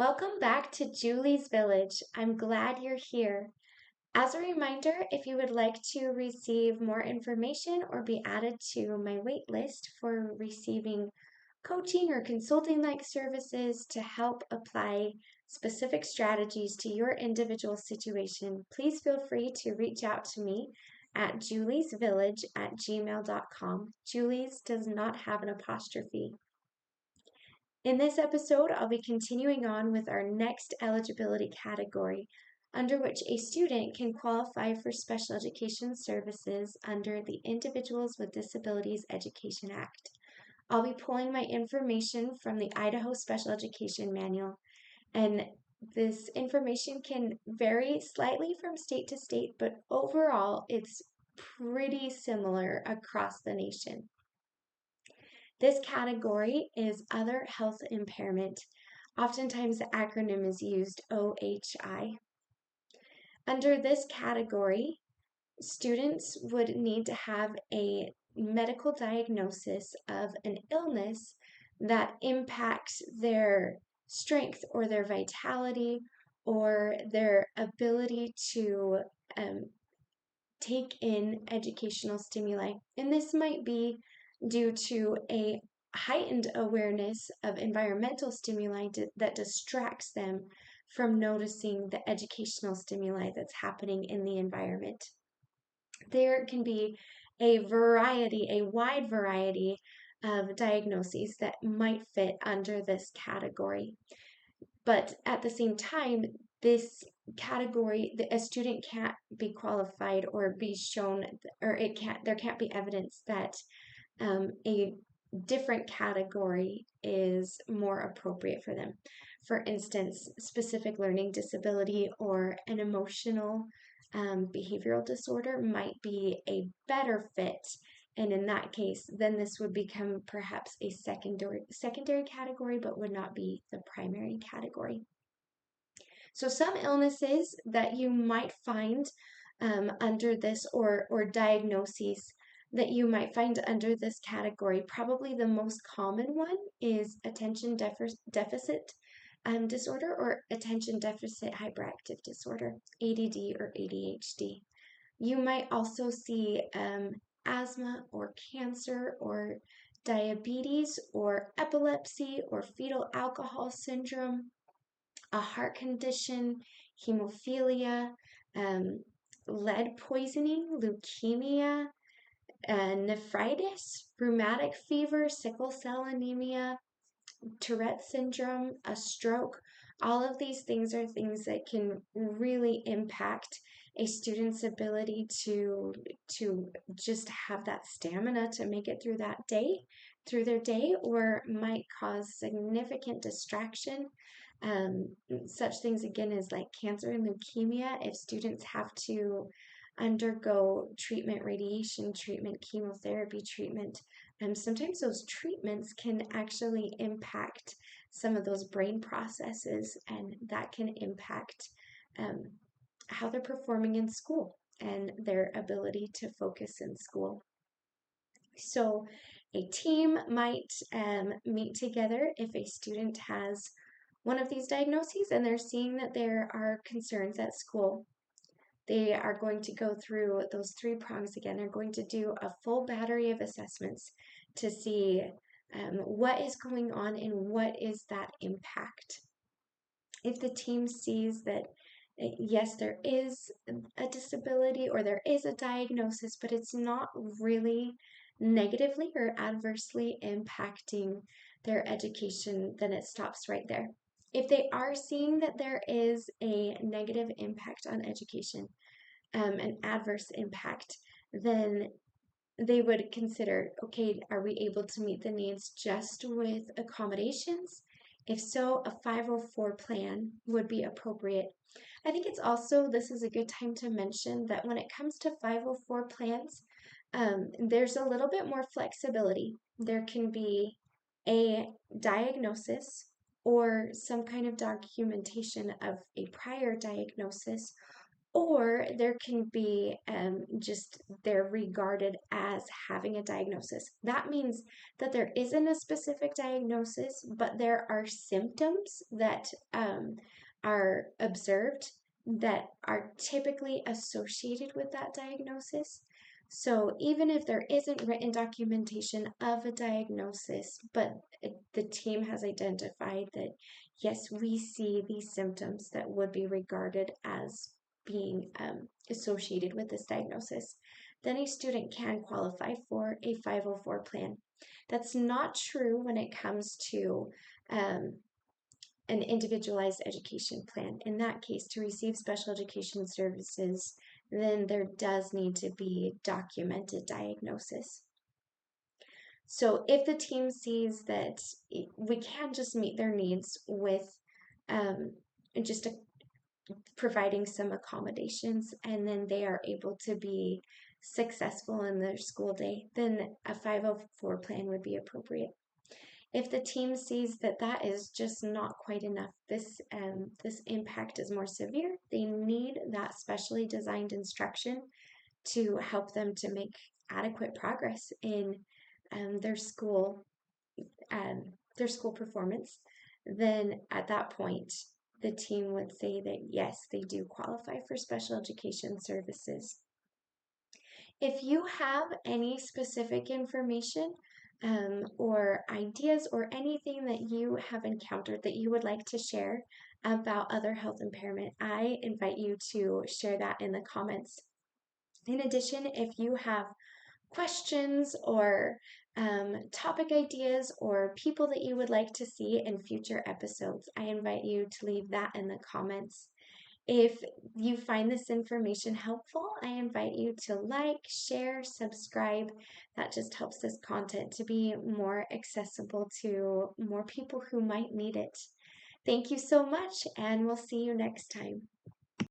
Welcome back to Julie's Village. I'm glad you're here. As a reminder, if you would like to receive more information or be added to my wait list for receiving coaching or consulting like services to help apply specific strategies to your individual situation, please feel free to reach out to me at juliesvillage@gmail.com. Julie's does not have an apostrophe. In this episode, I'll be continuing on with our next eligibility category, under which a student can qualify for special education services under the Individuals with Disabilities Education Act. I'll be pulling my information from the Idaho Special Education Manual, and this information can vary slightly from state to state, but overall, it's pretty similar across the nation. This category is other health impairment. Oftentimes the acronym is used OHI. Under this category, students would need to have a medical diagnosis of an illness that impacts their strength or their vitality or their ability to take in educational stimuli. And this might be due to a heightened awareness of environmental stimuli that distracts them from noticing the educational stimuli that's happening in the environment. There can be a wide variety of diagnoses that might fit under this category. But at the same time, this category, a student can't be qualified or be shown, or there can't be evidence that a different category is more appropriate for them. For instance, specific learning disability or an emotional behavioral disorder might be a better fit. And in that case, then this would become perhaps a secondary category, but would not be the primary category. So some illnesses that you might find under this or diagnoses that you might find under this category, probably the most common one is attention deficit disorder or attention deficit hyperactive disorder, ADD or ADHD. You might also see asthma or cancer or diabetes or epilepsy or fetal alcohol syndrome, a heart condition, hemophilia, lead poisoning, leukemia, nephritis, rheumatic fever, sickle cell anemia, Tourette syndrome, a stroke. All of these things are things that can really impact a student's ability to just have that stamina to make it through their day, or might cause significant distraction. Such things again as like cancer and leukemia. If students have to undergo treatment, radiation treatment, chemotherapy treatment, sometimes those treatments can actually impact some of those brain processes, and that can impact how they're performing in school and their ability to focus in school. So a team might meet together if a student has one of these diagnoses and they're seeing that there are concerns at school. They are going to go through those three prongs again. They're going to do a full battery of assessments to see what is going on and what is that impact. If the team sees that, yes, there is a disability or there is a diagnosis, but it's not really negatively or adversely impacting their education, then it stops right there. If they are seeing that there is a negative impact on education, an adverse impact, then they would consider, okay, are we able to meet the needs just with accommodations? If so, a 504 plan would be appropriate. I think this is a good time to mention that when it comes to 504 plans, there's a little bit more flexibility. There can be a diagnosis or some kind of documentation of a prior diagnosis, or there can be just they're regarded as having a diagnosis. That means that there isn't a specific diagnosis, but there are symptoms that are observed that are typically associated with that diagnosis. So even if there isn't written documentation of a diagnosis, but the team has identified that, yes, we see these symptoms that would be regarded as being associated with this diagnosis, then a student can qualify for a 504 plan. That's not true when it comes to um, an individualized education plan. In that case, to receive special education services, then there does need to be documented diagnosis. So if the team sees that we can just meet their needs with um, just providing some accommodations, and then they are able to be successful in their school day, then a 504 plan would be appropriate. If the team sees that that is just not quite enough, this impact is more severe, they need that specially designed instruction to help them to make adequate progress in their school their school performance, then at that point, the team would say that yes, they do qualify for special education services. If you have any specific information or ideas or anything that you have encountered that you would like to share about other health impairment, I invite you to share that in the comments. In addition, if you have questions or topic ideas or people that you would like to see in future episodes, I invite you to leave that in the comments. If you find this information helpful, I invite you to like, share, subscribe. That just helps this content to be more accessible to more people who might need it. Thank you so much, and we'll see you next time.